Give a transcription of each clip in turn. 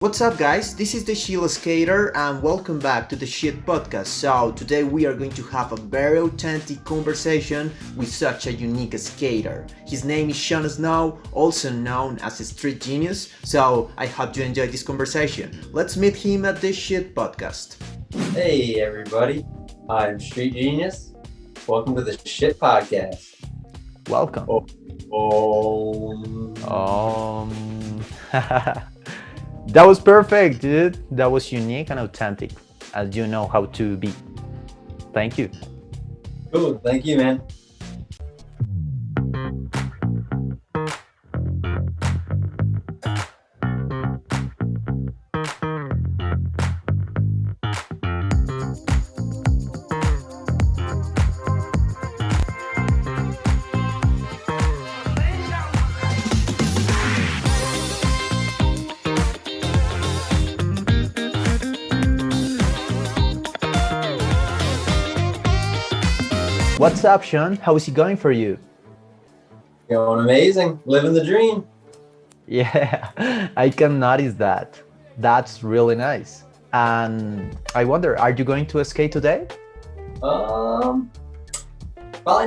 What's up guys, this is the Chillskater and welcome back to the Shit Podcast. So today we are going to have a very authentic conversation with such a unique skater. His name is Sean Snow, also known as a street genius, so I hope you enjoy this conversation. Let's meet him at the Shit Podcast. Hey everybody, I'm Street Genius. Welcome to the Shit Podcast. Welcome. That was perfect, dude. That was unique and authentic, as you know how to be. Thank you. Cool, thank you, man. What's up, Sean? How is it going for you? Going amazing, living the dream. Yeah, I can notice that. That's really nice. And I wonder, are you going to skate today? Probably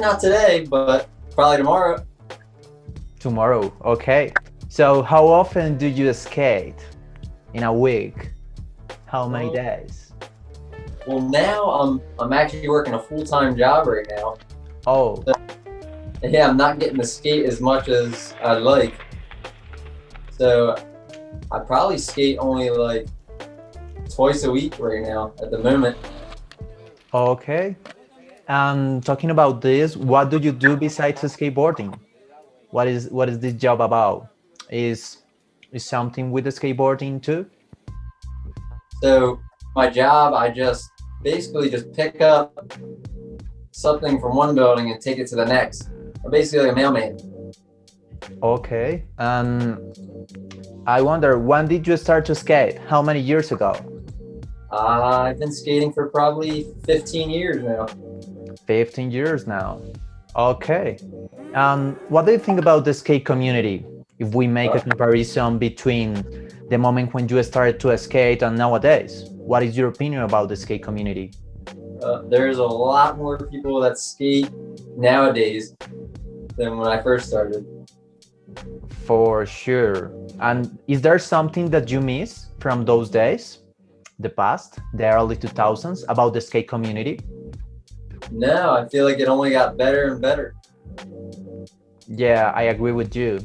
not today, but probably tomorrow. Tomorrow, okay. So how often do you skate? In a week? How many days? Well, now I'm actually working a full-time job right now. Oh. So, yeah, I'm not getting to skate as much as I'd like. So I probably skate only like twice a week right now at the moment. Okay. And talking about this, what do you do besides skateboarding? What is this job about? Is something with the skateboarding too? So my job, I basically just pick up something from one building and take it to the next. I'm basically like a mailman. Okay. I wonder, when did you start to skate? How many years ago? I've been skating for probably 15 years now. 15 years now. Okay. What do you think about the skate community? If we make a comparison between the moment when you started to skate and nowadays, what is your opinion about the skate community? There's a lot more people that skate nowadays than when I first started. For sure. And is there something that you miss from those days, the past, the early 2000s, about the skate community? No, I feel like it only got better and better. Yeah, I agree with you.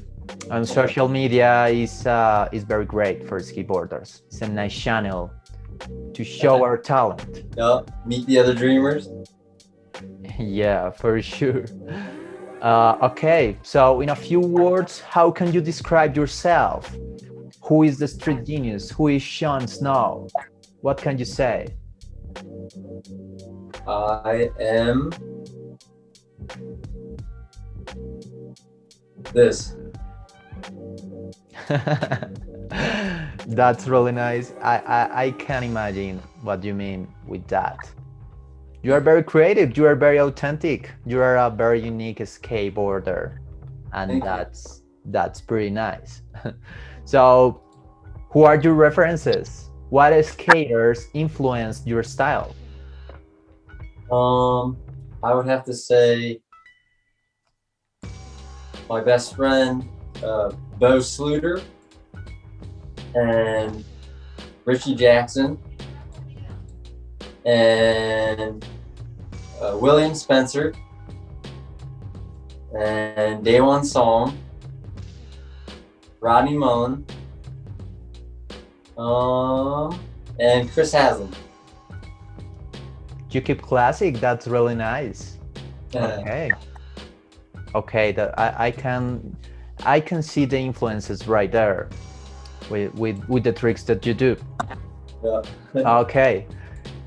And social media is very great for skateboarders. It's a nice channel to show our talent. Yeah, meet the other dreamers. Yeah, for sure. Okay, so in a few words, how can you describe yourself? Who is the street genius? Who is Sean Snow? What can you say? I am this. That's really nice. I can imagine what you mean with that. You are very creative, you are very authentic, you are a very unique skateboarder, and that's pretty nice. So who are your references? What skaters influenced your style? I would have to say my best friend Bo Sluter and Richie Jackson and William Spencer and Daewon Song, Rodney Mullen, and Chris Haslam. You keep classic. That's really nice. Okay. Okay. I can see the influences right there with the tricks that you do. Yeah. Okay.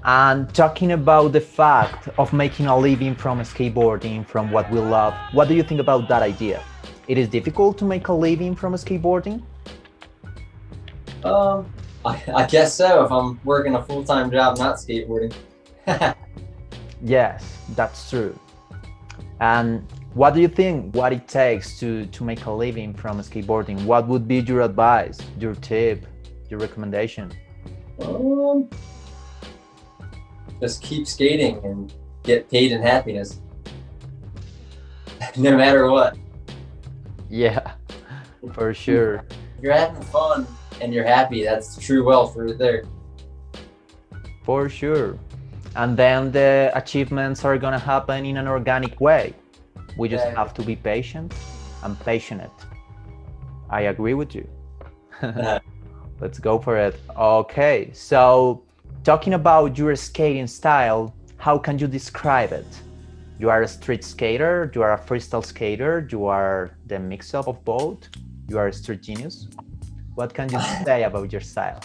And talking about the fact of making a living from skateboarding, from what we love, what do you think about that idea? It is difficult to make a living from skateboarding? I guess so, if I'm working a full-time job not skateboarding. Yes, that's true. And what do you think, what it takes to make a living from skateboarding? What would be your advice, your tip Your recommendation? Just keep skating and get paid in happiness. No matter what. Yeah, for sure. If you're having fun and you're happy, that's true wealth right there. For sure. And then the achievements are gonna happen in an organic way. We just have to be patient and passionate. I agree with you. Let's go for it. Okay, so talking about your skating style, how can you describe it? You are a street skater, you are a freestyle skater, you are the mix-up of both, you are a street genius. What can you say about your style?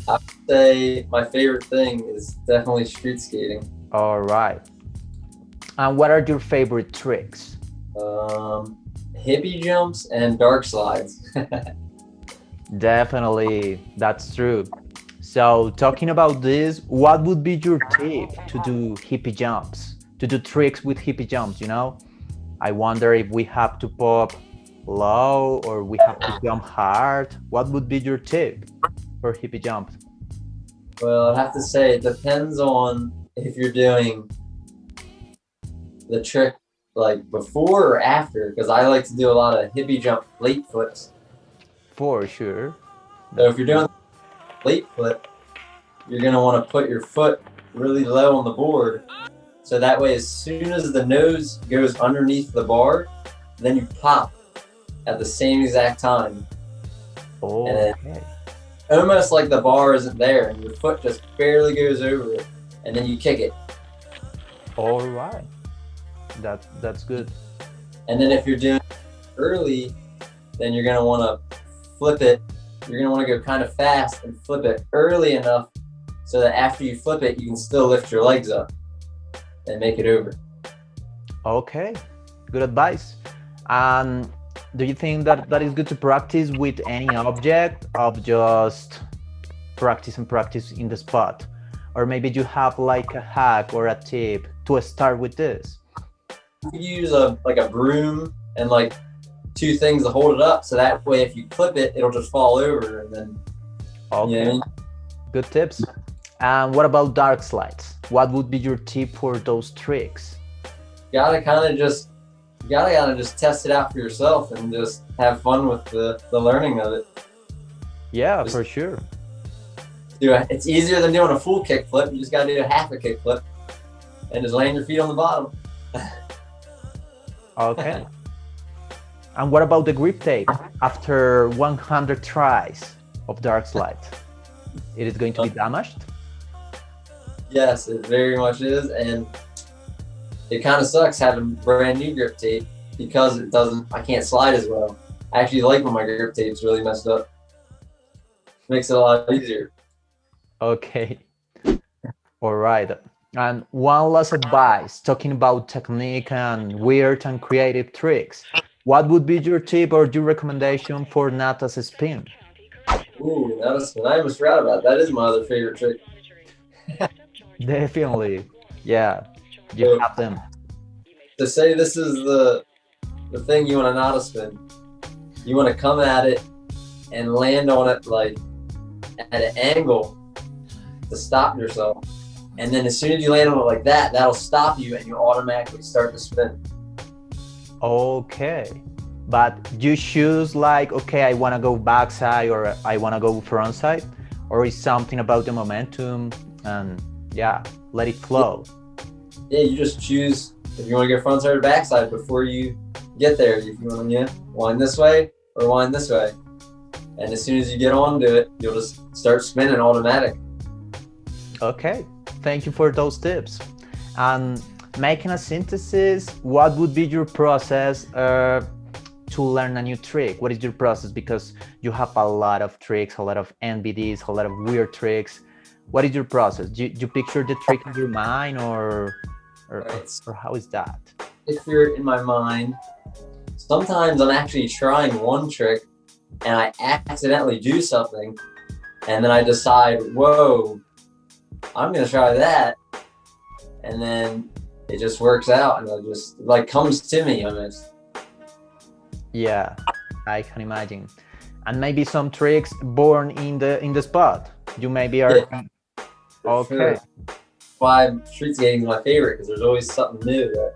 I would say my favorite thing is definitely street skating. All right. And what are your favorite tricks? Hippie jumps and dark slides. Definitely, that's true. So talking about this, what would be your tip to do hippie jumps, to do tricks with hippie jumps, you know? I wonder if we have to pop low or we have to jump hard. What would be your tip for hippie jumps? Well, I'd have to say it depends on if you're doing the trick like before or after, because I like to do a lot of hippie jump late flips. For sure. So if you're doing late flip, you're going to want to put your foot really low on the board. So that way, as soon as the nose goes underneath the bar, then you pop at the same exact time. Oh, okay. Almost like the bar isn't there and your foot just barely goes over it, and then you kick it. All right. That's good. And then if you're doing early, then you're going to want to flip it. You're going to want to go kind of fast and flip it early enough so that after you flip it, you can still lift your legs up and make it over. Okay, good advice. Do you think that is good to practice with any object, of just practice and practice in the spot? Or maybe you have like a hack or a tip to start with this? You use a broom and like two things to hold it up, so that way if you clip it, it'll just fall over, and then okay. You know? Good tips. And what about dark slides? What would be your tip for those tricks? You gotta kind of just test it out for yourself and just have fun with the learning of it. Yeah, just, for sure. It's easier than doing a full kick flip. You just gotta do a half a kick flip and just land your feet on the bottom. Okay. And what about the grip tape after 100 tries of dark slides? It is going to be damaged? Yes, it very much is, and it kind of sucks having brand new grip tape because I can't slide as well. I actually like when my grip tape's really messed up. Makes it a lot easier. Okay. All right. And one last advice, talking about technique and weird and creative tricks. What would be your tip or your recommendation for Nata's spin? Ooh, Nata's spin. I almost forgot about that. That is my other favorite trick. Definitely. Yeah, you have them. To say this is the thing you want to Nata spin, you want to come at it and land on it like at an angle to stop yourself. And then as soon as you land on it like that, that'll stop you and you automatically start to spin. Okay. But you choose like, okay, I want to go backside or I want to go frontside, or is something about the momentum and yeah, let it flow. Yeah, you just choose if you want to go frontside or backside before you get there. If you want to wind this way or wind this way. And as soon as you get onto it, you'll just start spinning automatic. Okay, thank you for those tips. And making a synthesis, what would be your process to learn a new trick? What is your process? Because you have a lot of tricks, a lot of NBDs, a lot of weird tricks. What is your process? Do you picture the trick in your mind or how is that? Picture it in my mind. Sometimes I'm actually trying one trick and I accidentally do something and then I decide, whoa, I'm gonna try that. And then it just works out and it just like comes to me almost. Yeah, I can imagine. And maybe some tricks born in the spot. You maybe are For okay. sure. Why street skating is my favorite, because there's always something new that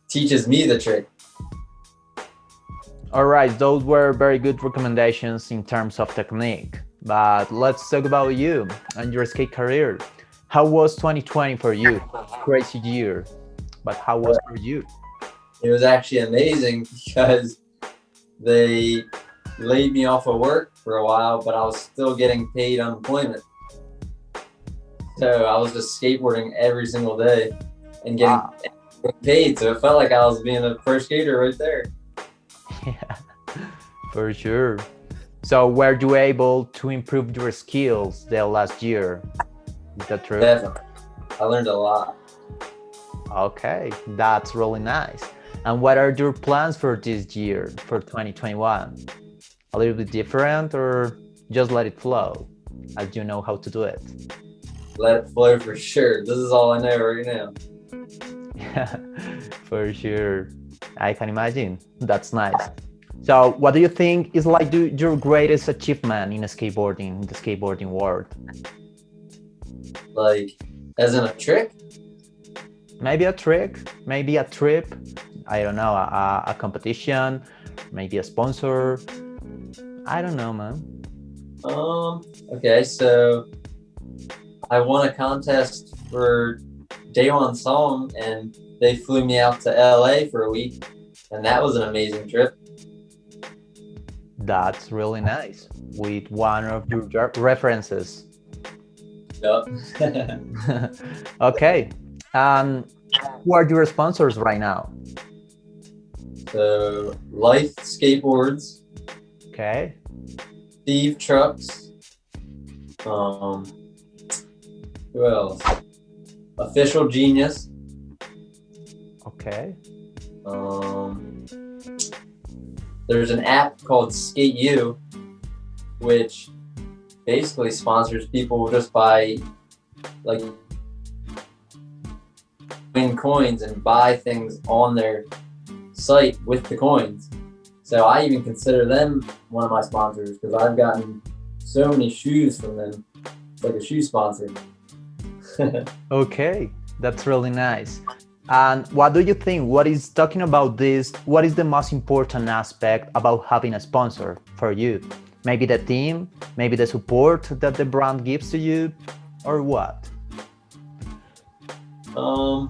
teaches me the trick. All right, those were very good recommendations in terms of technique. But let's talk about you and your skate career. How was 2020 for you? Crazy year, but how was for you? It was actually amazing because they laid me off of work for a while, but I was still getting paid unemployment. So I was just skateboarding every single day and getting paid. So it felt like I was being a pro skater right there. Yeah, for sure. So were you able to improve your skills the last year? Is that true? Definitely. I learned a lot. Okay, that's really nice. And what are your plans for this year, for 2021? A little bit different or just let it flow as you know how to do it? Let it flow for sure. This is all I know right now. Yeah, for sure. I can imagine. That's nice. So what do you think is like your greatest achievement in skateboarding, in the skateboarding world? Like, as in a trick? Maybe a trick, maybe a trip, I don't know, a competition, maybe a sponsor. I don't know, man. Okay, so I won a contest for Day One Song, and they flew me out to LA for a week, and that was an amazing trip. That's really nice. With one of your references. Yep. Okay. Who are your sponsors right now? So, Life Skateboards, Okay. Steve Trucks, who else? Official Genius, Okay. there's an app called Skate U, which basically sponsors people just by like win coins and buy things on their site with the coins. So I even consider them one of my sponsors because I've gotten so many shoes from them. It's like a shoe sponsor. Okay, that's really nice. And what do you think? What is talking about this? What is the most important aspect about having a sponsor for you? Maybe the team, maybe the support that the brand gives to you, or what? Well,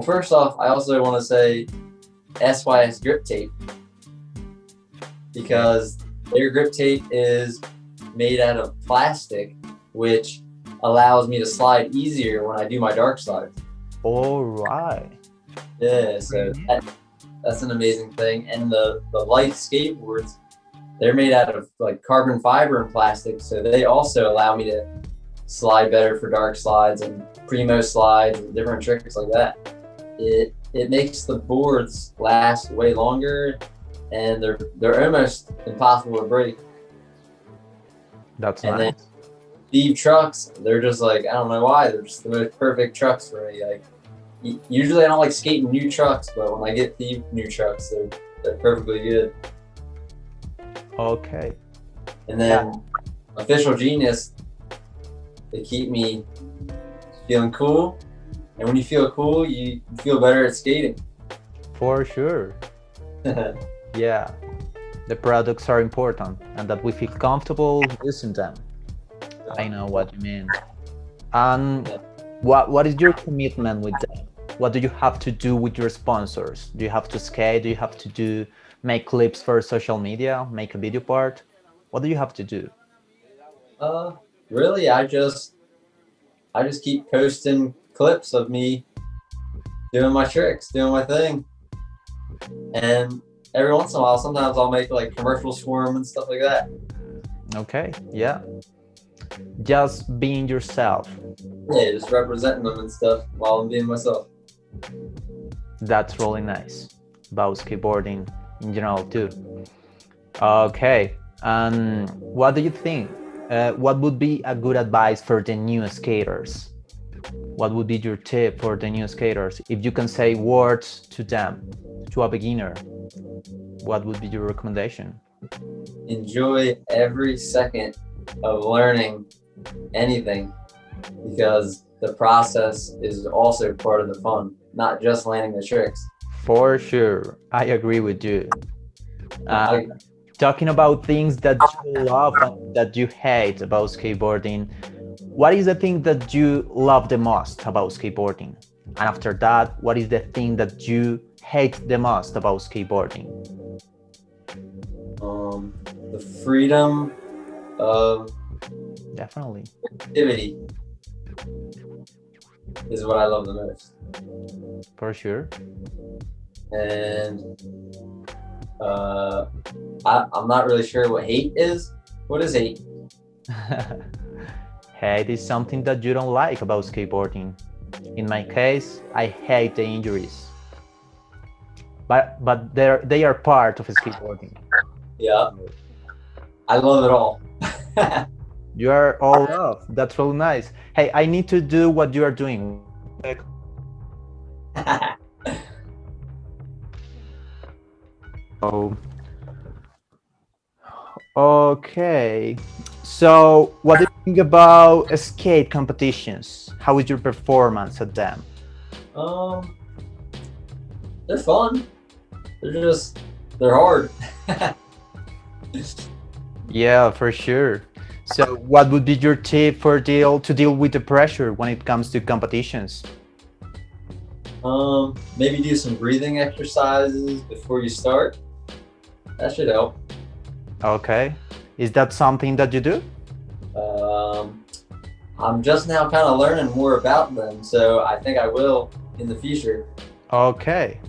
first off, I also want to say SYS grip tape, because their grip tape is made out of plastic, which allows me to slide easier when I do my dark slides. All right. Yeah, so that's an amazing thing. And the Life skateboards, they're made out of like carbon fiber and plastic, so they also allow me to slide better for dark slides and primo slides and different tricks like that. It makes the boards last way longer, and they're almost impossible to break. That's And nice. then Steve trucks, they're just like, I don't know why, they're just the most perfect trucks for me. Like, usually I don't like skating new trucks, but when I get Steve new trucks, they're perfectly good. Okay. And then Official Genius, they keep me feeling cool. And when you feel cool, you feel better at skating. For sure. Yeah. The products are important and that we feel comfortable using them. I know what you mean. And what is your commitment with them? What do you have to do with your sponsors? Do you have to skate? Do you have to make clips for social media, make a video part? What do you have to do? Really, I just keep posting clips of me doing my tricks, doing my thing. And every once in a while, sometimes I'll make like commercials for them and stuff like that. Okay, yeah. Just being yourself. Yeah, just representing them and stuff while I'm being myself. That's really nice about skateboarding in general too. Okay, and what do you think? What would be a good advice for the new skaters? What would be your tip for the new skaters? If you can say words to them, to a beginner, what would be your recommendation? enjoy every second of learning anything, because the process is also part of the fun, not just landing the tricks. For sure, I agree with you. I, Talking about things that you love and that you hate about skateboarding, what is the thing that you love the most about skateboarding? And after that, what is the thing that you hate the most about skateboarding? the freedom of Definitely. activity is what I love the most. For sure. And I'm not really sure what hate is. What is hate? Hate is something that you don't like about skateboarding. In my case, I hate the injuries. But they are part of skateboarding. Yeah, I love it all. You are all love. That's really nice. Hey, I need to do what you are doing. Oh. Okay. So, what do you think about skate competitions? How is your performance at them? They're fun. They're hard. Yeah, for sure. So, what would be your tip for to deal with the pressure when it comes to competitions? Maybe do some breathing exercises before you start. That should help. Okay. Is that something that you do? I'm just now kind of learning more about them, so I think I will in the future. Okay.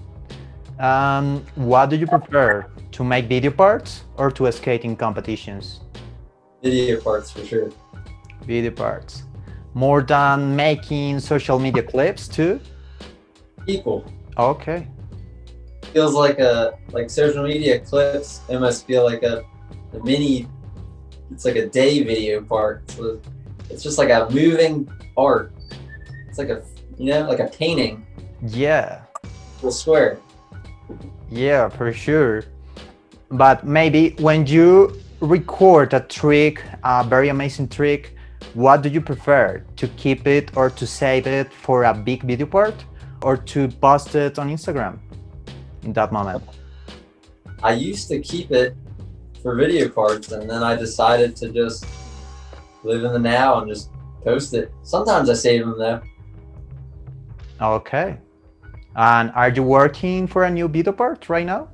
What do you prefer? To make video parts or to skate in competitions? Video parts for sure. Video parts. More than making social media clips too? Equal. Okay. Feels like social media clips. It must feel like a mini. It's like a day video part. So it's just like a moving art. It's like like a painting. Yeah. A square. Yeah, for sure. But maybe when you record a trick, a very amazing trick, what do you prefer? To keep it or to save it for a big video part, or to post it on Instagram in that moment? I used to keep it for video parts, and then I decided to just live in the now and just post it. Sometimes I save them though. Okay. And are you working for a new video part right now?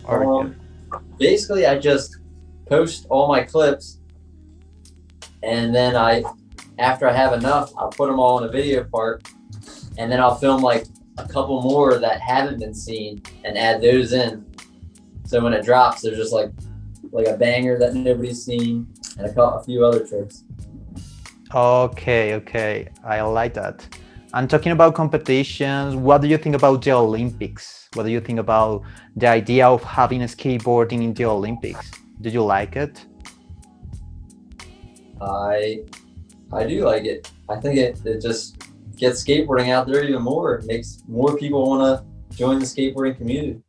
Or basically, I just post all my clips, and then after I have enough, I'll put them all in a video part, and then I'll film like a couple more that haven't been seen and add those in. So when it drops, there's just like a banger that nobody's seen and a few other tricks. Okay, I like that. And talking about competitions, what do you think about the Olympics? What do you think about the idea of having skateboarding in the Olympics? Do you like it? I do like it. I think it just gets skateboarding out there even more. It makes more people want to join the skateboarding community.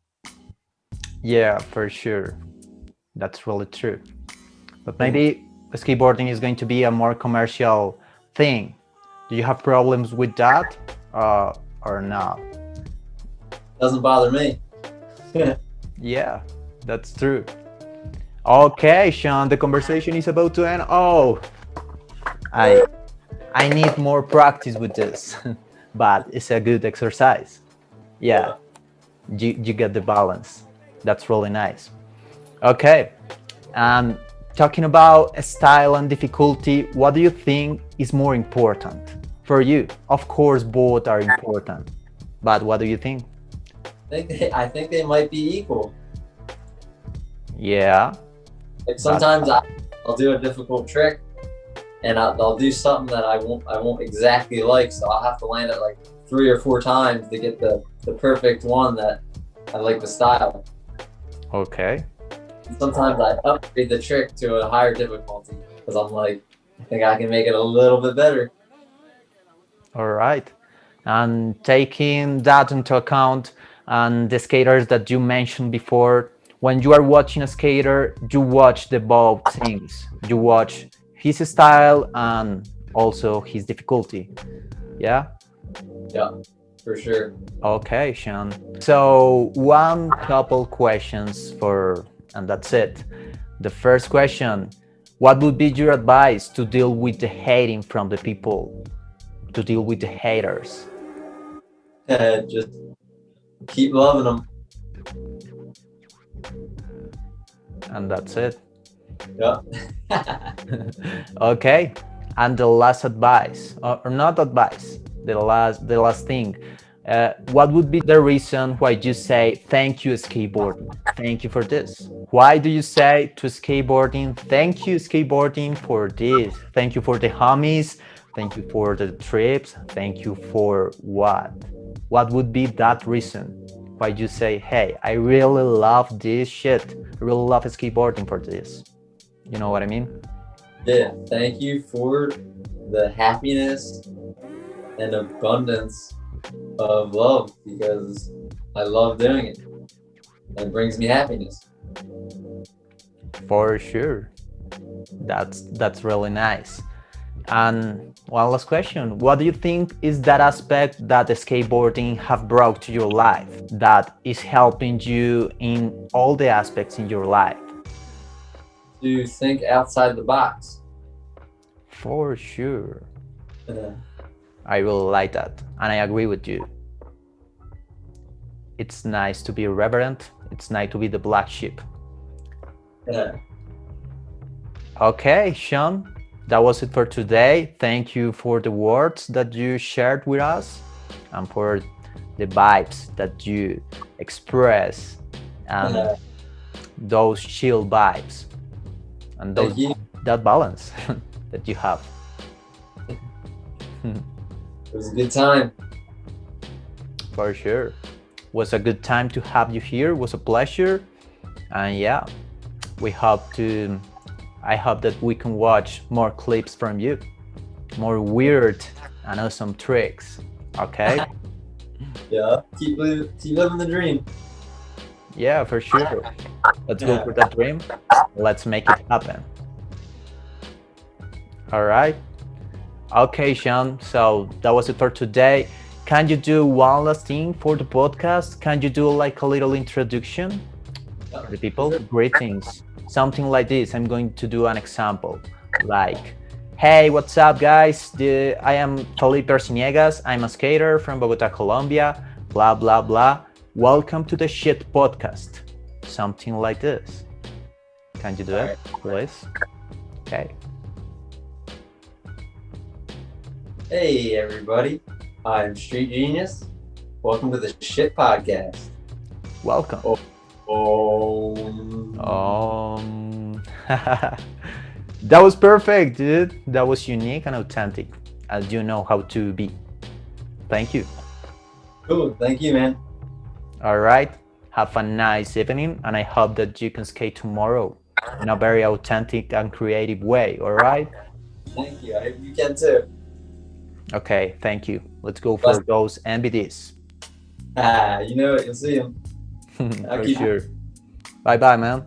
Yeah, for sure. That's really true. But maybe skateboarding is going to be a more commercial thing. Do you have problems with that or not? Doesn't bother me. Yeah, that's true. Okay, Sean, the conversation is about to end. Oh, I need more practice with this, but it's a good exercise. Yeah, you get the balance. That's really nice. Okay, talking about style and difficulty, what do you think is more important for you? Of course, both are important, but what do you think? I think they might be equal. Yeah. Like sometimes I'll do a difficult trick, and I'll do something that I won't exactly like, so I'll have to land it like 3 or 4 times to get the perfect one that I like the style. Okay. Sometimes I upgrade the trick to a higher difficulty because I'm like, I think I can make it a little bit better. All right. And taking that into account and the skaters that you mentioned before, when you are watching a skater, you watch the both things. You watch his style and also his difficulty. Yeah? Yeah, for sure. Okay, Sean. So one couple questions and that's it. The first question, what would be your advice to deal with the hating from the people, to deal with the haters? Just keep loving them. And that's it. Yeah. Okay. And the last advice, or not advice, the last thing. What would be the reason why you say thank you skateboarding? Thank you for this. Why do you say to skateboarding, thank you skateboarding for this? Thank you for the homies. Thank you for the trips. Thank you for what? What would be that reason why you say, hey, I really love this shit. I really love skateboarding for this. You know what I mean? Yeah, thank you for the happiness and abundance of love, because I love doing it. It brings me happiness. For sure. That's really nice. And one last question. What do you think is that aspect that the skateboarding have brought to your life that is helping you in all the aspects in your life? To think outside the box. For sure. I really like that, and I agree with you. It's nice to be irreverent. It's nice to be the black sheep. Yeah. Okay, Sean, that was it for today. Thank you for the words that you shared with us and for the vibes that you express and those chill vibes and that balance that you have. It was a good time. For sure. Was a good time to have you here. It was a pleasure. And yeah, I hope that we can watch more clips from you, more weird and awesome tricks. Okay? Yeah, keep living the dream. Yeah, for sure. Let's go for that dream. Let's make it happen. All right. Okay, Sean. So that was it for today. Can you do one last thing for the podcast? Can you do like a little introduction for the people? Sure. Greetings. Something like this. I'm going to do an example. Like, hey, what's up, guys? I am Felipe Arciniegas. I'm a skater from Bogota, Colombia. Blah, blah, blah. Welcome to the Shit Podcast. Something like this. Can you do it, please? Okay. Hey, everybody. I'm Street Genius. Welcome to the Shit Podcast. Welcome. That was perfect, dude. That was unique and authentic, as you know how to be. Thank you. Cool. Thank you, man. All right. Have a nice evening, and I hope that you can skate tomorrow in a very authentic and creative way. All right. Thank you. I hope you can too. Okay. Thank you. Let's go for those MVDs. You know it. You'll see them. For sure. Bye-bye, man.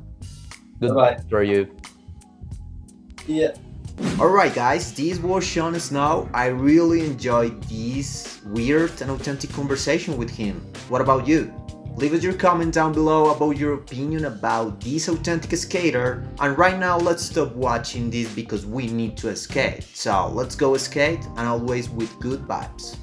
Goodbye for you. Yeah. Alright guys, this was Sean Snow. I really enjoyed this weird and authentic conversation with him. What about you? Leave us your comment down below about your opinion about this authentic skater. And right now let's stop watching this because we need to skate. So let's go skate, and always with good vibes.